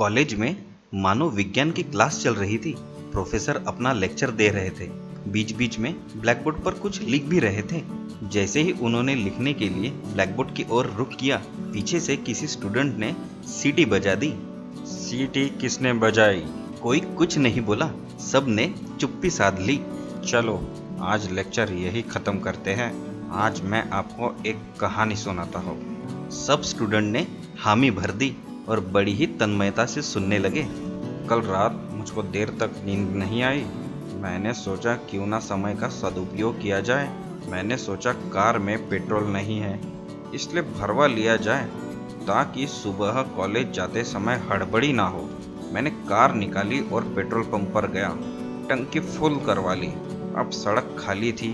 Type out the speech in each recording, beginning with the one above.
College में मानव विज्ञान की क्लास चल रही थी। प्रोफेसर अपना लेक्चर दे रहे थे। बीच बीच में ब्लैक बोर्ड पर कुछ लिख भी रहे थे। जैसे ही उन्होंने लिखने के लिए ब्लैक बोर्ड की ओर रुख किया, पीछे से किसी स्टूडेंट ने सीटी बजा दी। सीटी किसने बजाई? कोई कुछ नहीं बोला, सब ने चुप्पी साध ली। चलो आज लेक्चर यही खत्म करते हैं। आज मैं आपको एक कहानी सुनाता हूँ। सब स्टूडेंट ने हामी भर दी और बड़ी ही तन्मयता से सुनने लगे। कल रात मुझको देर तक नींद नहीं आई। मैंने सोचा क्यों ना समय का सदुपयोग किया जाए। मैंने सोचा कार में पेट्रोल नहीं है, इसलिए भरवा लिया जाए ताकि सुबह कॉलेज जाते समय हड़बड़ी ना हो। मैंने कार निकाली और पेट्रोल पंप पर गया, टंकी फुल करवा ली। अब सड़क खाली थी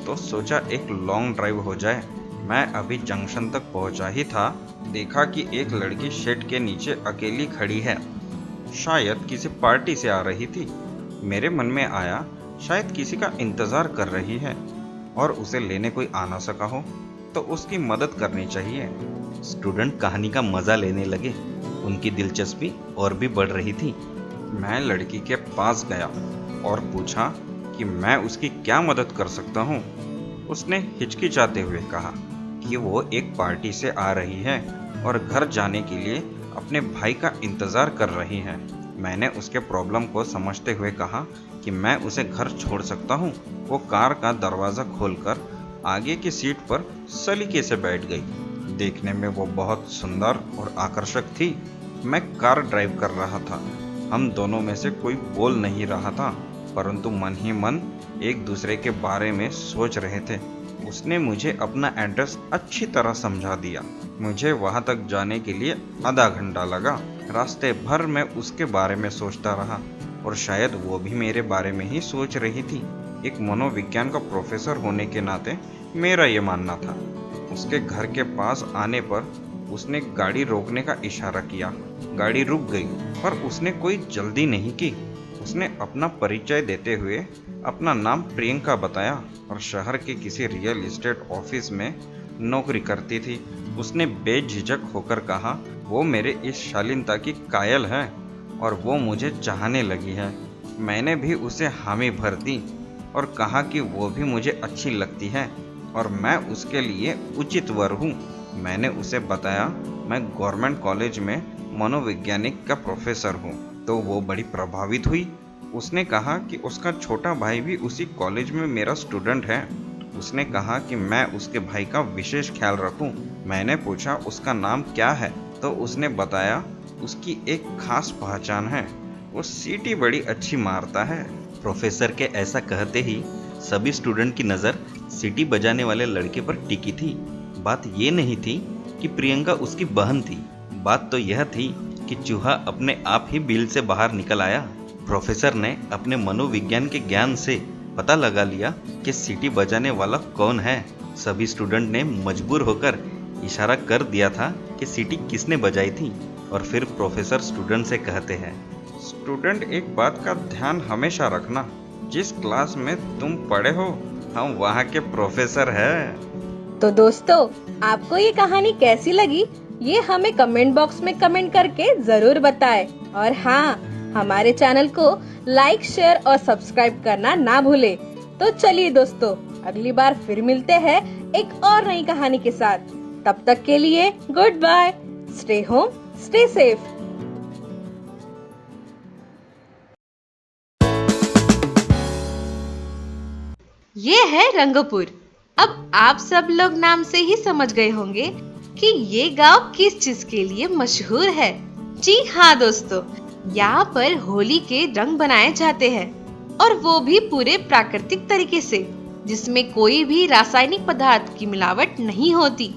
तो सोचा एक लॉन्ग ड्राइव हो जाए। मैं अभी जंक्शन तक पहुंचा ही था, देखा कि एक लड़की शेड के नीचे अकेली खड़ी है। शायद किसी पार्टी से आ रही थी। मेरे मन में आया शायद किसी का इंतजार कर रही है और उसे लेने कोई आ ना सका हो तो उसकी मदद करनी चाहिए। स्टूडेंट कहानी का मजा लेने लगे। उनकी दिलचस्पी और भी बढ़ रही थी। मैं लड़की के पास गया और पूछा कि मैं उसकी क्या मदद कर सकता हूँ। उसने हिचकिचाते हुए कहा कि वो एक पार्टी से आ रही है और घर जाने के लिए अपने भाई का इंतजार कर रही है। मैंने उसके प्रॉब्लम को समझते हुए कहा कि मैं उसे घर छोड़ सकता हूँ। वो कार का दरवाज़ा खोलकर आगे की सीट पर सलीके से बैठ गई। देखने में वो बहुत सुंदर और आकर्षक थी। मैं कार ड्राइव कर रहा था। हम दोनों में से कोई बोल नहीं रहा था, परंतु मन ही मन एक दूसरे के बारे में सोच रहे थे। उसने मुझे अपना एड्रेस अच्छी तरह समझा दिया। मुझे वहां तक जाने के लिए आधा घंटा लगा। रास्ते भर मैं उसके बारे में सोचता रहा और शायद वो भी मेरे बारे में ही सोच रही थी। एक मनोविज्ञान का प्रोफेसर होने के नाते मेरा ये मानना था। उसके घर के पास आने पर उसने गाड़ी रोकने का इशारा किया। गाड़ी रुक गई, पर उसने कोई जल्दी नहीं की। उसने अपना परिचय देते हुए अपना नाम प्रियंका बताया और शहर के किसी रियल एस्टेट ऑफिस में नौकरी करती थी। उसने बेझिझक होकर कहा वो मेरे इस शालीनता की कायल है और वो मुझे चाहने लगी है। मैंने भी उसे हामी भर दी और कहा कि वो भी मुझे अच्छी लगती है और मैं उसके लिए उचित वर हूँ। मैंने उसे बताया मैं गवर्नमेंट कॉलेज में मनोवैज्ञानिक का प्रोफेसर हूँ, तो वो बड़ी प्रभावित हुई। उसने कहा कि उसका छोटा भाई भी उसी कॉलेज में मेरा स्टूडेंट है। उसने कहा कि मैं उसके भाई का विशेष ख्याल रखूं। मैंने पूछा उसका नाम क्या है, तो उसने बताया उसकी एक खास पहचान है, वो सीटी बड़ी अच्छी मारता है। प्रोफेसर के ऐसा कहते ही सभी स्टूडेंट की नज़र सीटी बजाने वाले लड़के पर टिकी थी। बात ये नहीं थी कि प्रियंका उसकी बहन थी। बात तो यह थी कि चूहा अपने आप ही बिल से बाहर निकल आया। प्रोफेसर ने अपने मनोविज्ञान के ज्ञान से पता लगा लिया कि सीटी बजाने वाला कौन है। सभी स्टूडेंट ने मजबूर होकर इशारा कर दिया था कि सीटी किसने बजाई थी। और फिर प्रोफेसर स्टूडेंट से कहते हैं, स्टूडेंट एक बात का ध्यान हमेशा रखना, जिस क्लास में तुम पढ़े हो हम वहाँ के प्रोफेसर हैं। तो दोस्तों, आपको ये कहानी कैसी लगी ये हमें कमेंट बॉक्स में कमेंट करके जरूर बताएं। और हाँ, हमारे चैनल को लाइक, शेयर और सब्सक्राइब करना ना भूले। तो चलिए दोस्तों, अगली बार फिर मिलते हैं एक और नई कहानी के साथ। तब तक के लिए goodbye. Stay home, stay safe. ये है रंगपुर। अब आप सब लोग नाम से ही समझ गए होंगे कि ये गांव किस चीज के लिए मशहूर है। जी हाँ दोस्तों, यहाँ पर होली के रंग बनाए जाते हैं और वो भी पूरे प्राकृतिक तरीके से, जिसमें कोई भी रासायनिक पदार्थ की मिलावट नहीं होती।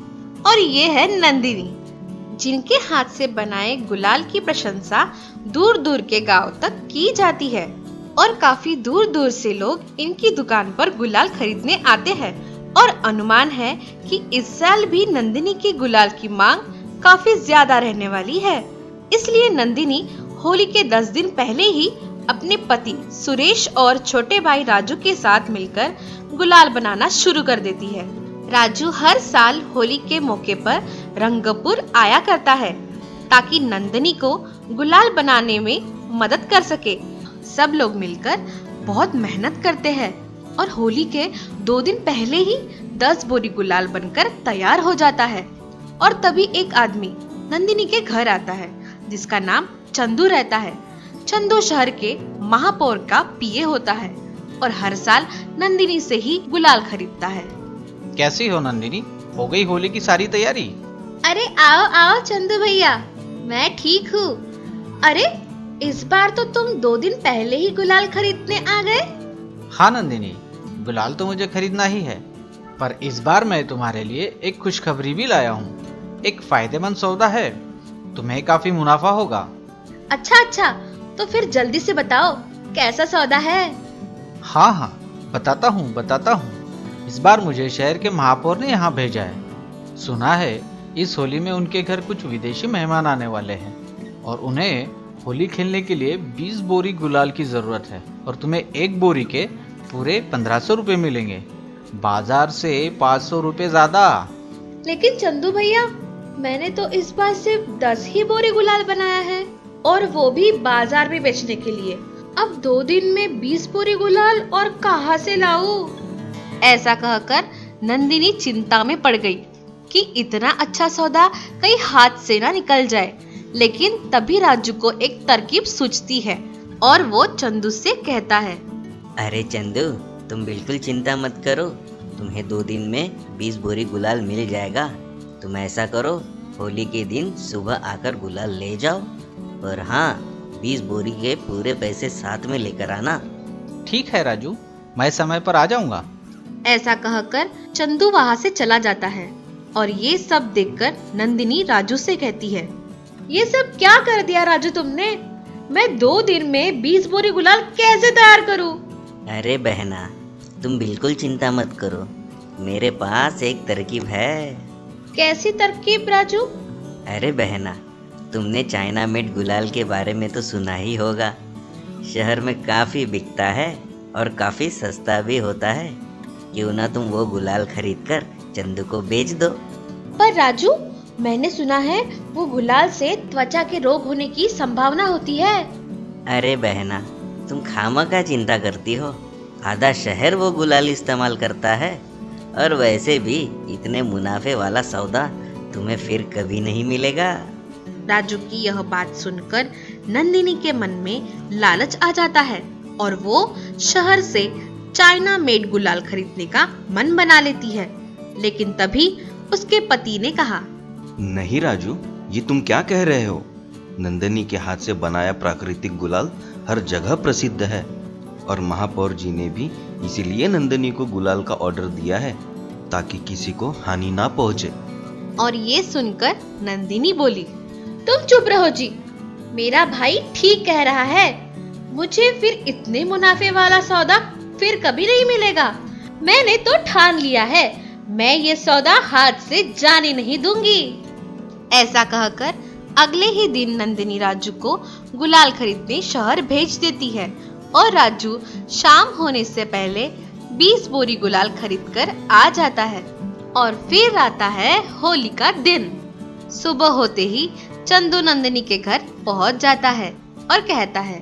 और ये है नंदिनी, जिनके हाथ से बनाए गुलाल की प्रशंसा दूर दूर के गांव तक की जाती है और काफी दूर दूर से लोग इनकी दुकान पर गुलाल खरीदने आते हैं। और अनुमान है कि इस साल भी नंदिनी की गुलाल की मांग काफी ज्यादा रहने वाली है। इसलिए नंदिनी होली के 10 दिन पहले ही अपने पति सुरेश और छोटे भाई राजू के साथ मिलकर गुलाल बनाना शुरू कर देती है। राजू हर साल होली के मौके पर रंगपुर आया करता है ताकि नंदिनी को गुलाल बनाने में मदद कर सके। सब लोग मिलकर बहुत मेहनत करते हैं और होली के 2 दिन पहले ही 10 बोरी गुलाल बनकर तैयार हो जाता है। और तभी एक आदमी नंदिनी के घर आता है जिसका नाम चंदू रहता है। चंदू शहर के महापौर का पीए होता है और हर साल नंदिनी से ही गुलाल खरीदता है। कैसी हो नंदिनी, हो गई होली की सारी तैयारी? अरे आओ आओ चंदू भैया, मैं ठीक हूँ। अरे इस बार तो तुम 2 दिन पहले ही गुलाल खरीदने आ गए। हाँ नंदिनी, गुलाल तो मुझे खरीदना ही है, पर इस बार मैं तुम्हारे लिए एक खुशखबरी भी लाया हूँ। एक फायदेमंद सौदा है, तुम्हें काफी मुनाफा होगा। अच्छा अच्छा, तो फिर जल्दी से बताओ कैसा सौदा है। हाँ बताता हूँ। इस बार मुझे शहर के महापौर ने यहाँ भेजा है। सुना है इस होली में उनके घर कुछ विदेशी मेहमान आने वाले हैं और उन्हें होली खेलने के लिए 20 बोरी गुलाल की जरूरत है और तुम्हें एक बोरी के पूरे 1500 रुपए मिलेंगे, बाजार से 500 रुपए ज्यादा। लेकिन चंदू भैया, मैंने तो इस बार सिर्फ 10 ही बोरी गुलाल बनाया है और वो भी बाजार में बेचने के लिए। अब 2 दिन में 20 बोरी गुलाल और कहाँ से लाऊं? ऐसा कहकर नंदिनी चिंता में पड़ गई कि इतना अच्छा सौदा कहीं हाथ से ना निकल जाए। लेकिन तभी राजू को एक तरकीब सूझती है और वो चंदू से कहता है, अरे चंदू, तुम बिल्कुल चिंता मत करो, तुम्हें 2 दिन में 20 बोरी गुलाल मिल जाएगा। तुम ऐसा करो, होली के दिन सुबह आकर गुलाल ले जाओ और हाँ, 20 बोरी के पूरे पैसे साथ में लेकर आना। ठीक है राजू, मैं समय पर आ जाऊंगा। ऐसा कहकर चंदू वहाँ से चला जाता है और ये सब देखकर नंदिनी राजू से कहती है, ये सब क्या कर दिया राजू तुमने? मैं 2 दिन में 20 बोरी गुलाल कैसे तैयार करूं? अरे बहना, तुम बिल्कुल चिंता मत करो, मेरे पास एक तरकीब है। कैसी तरकीब राजू? अरे बहना, तुमने चाइना मेड गुलाल के बारे में तो सुना ही होगा। शहर में काफी बिकता है और काफी सस्ता भी होता है। क्यों ना तुम वो गुलाल खरीदकर चंदू को बेच दो। पर राजू, मैंने सुना है वो गुलाल से त्वचा के रोग होने की संभावना होती है। अरे बहना, तुम खामखा चिंता करती हो। आधा शहर वो गुलाल इस्तेमाल करता है और वैसे भी इतने मुनाफे वाला सौदा तुम्हें फिर कभी नहीं मिलेगा। राजू की यह बात सुनकर नंदिनी के मन में लालच आ जाता है और वो शहर से चाइना मेड गुलाल खरीदने का मन बना लेती है। लेकिन तभी उसके पति ने कहा, नहीं राजू, ये तुम क्या कह रहे हो? नंदिनी के हाथ से बनाया प्राकृतिक गुलाल हर जगह प्रसिद्ध है और महापौर जी ने भी इसीलिए नंदिनी को गुलाल का ऑर्डर दिया है ताकि किसी को हानि ना पहुंचे। और ये सुनकर नंदिनी बोली, तुम चुप रहो जी, मेरा भाई ठीक कह रहा है। मुझे फिर इतने मुनाफे वाला सौदा फिर कभी नहीं मिलेगा। मैंने तो ठान लिया है, मैं ये सौदा हाथ से जाने नहीं दूंगी। ऐसा कहकर अगले ही दिन नंदिनी राजू को गुलाल खरीदने शहर भेज देती है और राजू शाम होने से पहले 20 बोरी गुलाल खरीदकर आ जाता है। और फिर आता है होली का दिन। सुबह होते ही चंदू नंदिनी के घर पहुंच जाता है और कहता है,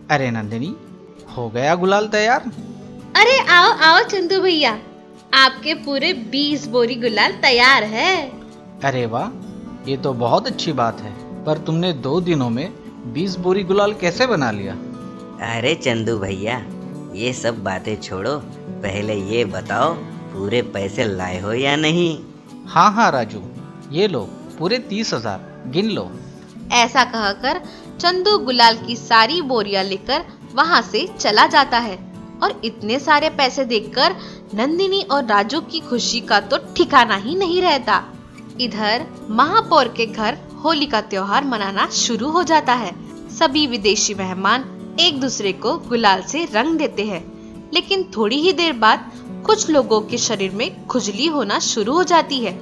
अरे नंदिनी, हो गया गुलाल तैयार? अरे आओ आओ चंदू भैया, आपके पूरे 20 बोरी गुलाल तैयार है। अरे वाह, ये तो बहुत अच्छी बात है, पर तुमने 2 दिनों में 20 बोरी गुलाल कैसे बना लिया? अरे चंदू भैया, ये सब बातें छोड़ो, पहले ये बताओ पूरे पैसे लाए हो या नहीं? हाँ राजू, ये लो पूरे 30,000, गिन लो। ऐसा कहकर चंदू गुलाल की सारी बोरियां लेकर वहां से चला जाता है और इतने सारे पैसे देखकर नंदिनी और राजू की खुशी का तो ठिकाना ही नहीं रहता। इधर महापौर के घर होली का त्योहार मनाना शुरू हो जाता है। सभी विदेशी मेहमान एक दूसरे को गुलाल से रंग देते हैं, लेकिन थोड़ी ही देर बाद कुछ लोगों के शरीर में खुजली होना शुरू हो जाती है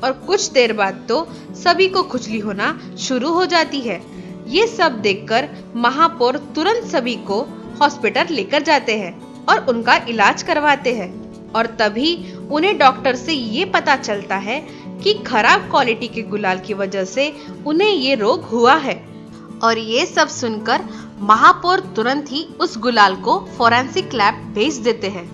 और कुछ देर बाद तो सभी को खुजली होना शुरू हो जाती है। ये सब देखकर महापौर तुरंत सभी को हॉस्पिटल लेकर जाते हैं और उनका इलाज करवाते हैं। और तभी उन्हें डॉक्टर से ये पता चलता है कि खराब क्वालिटी के गुलाल की वजह से उन्हें ये रोग हुआ है और ये सब सुनकर महापौर तुरंत ही उस गुलाल को फोरेंसिक लैब भेज देते हैं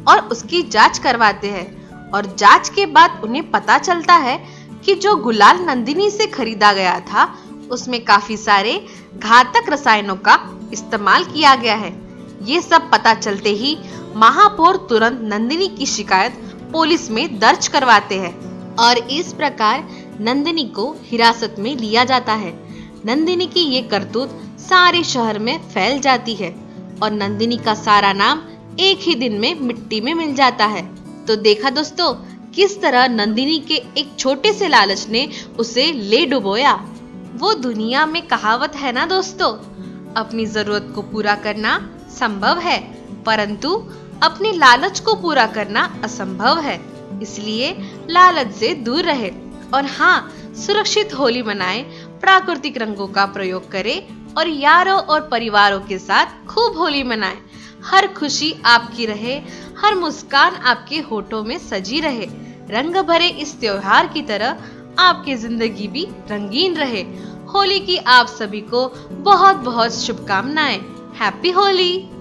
और उसकी जांच करवाते हैं। और जांच के बाद उन्हें पता चलता है कि जो गुलाल नंदिनी से खरीदा गया था उसमें काफी सारे घातक रसायनों का इस्तेमाल किया गया है। ये सब पता चलते ही महापौर तुरंत नंदिनी की शिकायत पुलिस में दर्ज करवाते हैं और इस प्रकार नंदिनी को हिरासत में लिया जाता है। नंदिनी की ये करतूत सारे शहर में फैल जाती है और नंदिनी का सारा नाम एक ही दिन में मिट्टी में मिल जाता है। तो देखा दोस्तों, किस तरह नंदिनी के एक छोटे से लालच ने उसे ले डुबोया। वो दुनिया में कहावत है ना दोस्तों, अपनी जरूरत को पूरा करना संभव है परंतु अपने लालच को पूरा करना असंभव है। इसलिए लालच से दूर रहे और हाँ, सुरक्षित होली मनाएं, प्राकृतिक रंगों का प्रयोग करें और यारों और परिवारों के साथ खूब होली मनाएं। हर खुशी आपकी रहे, हर मुस्कान आपके होठों में सजी रहे। रंग भरे इस त्योहार की तरह आपकी जिंदगी भी रंगीन रहे। होली की आप सभी को बहुत बहुत शुभकामनाएं। हैप्पी होली।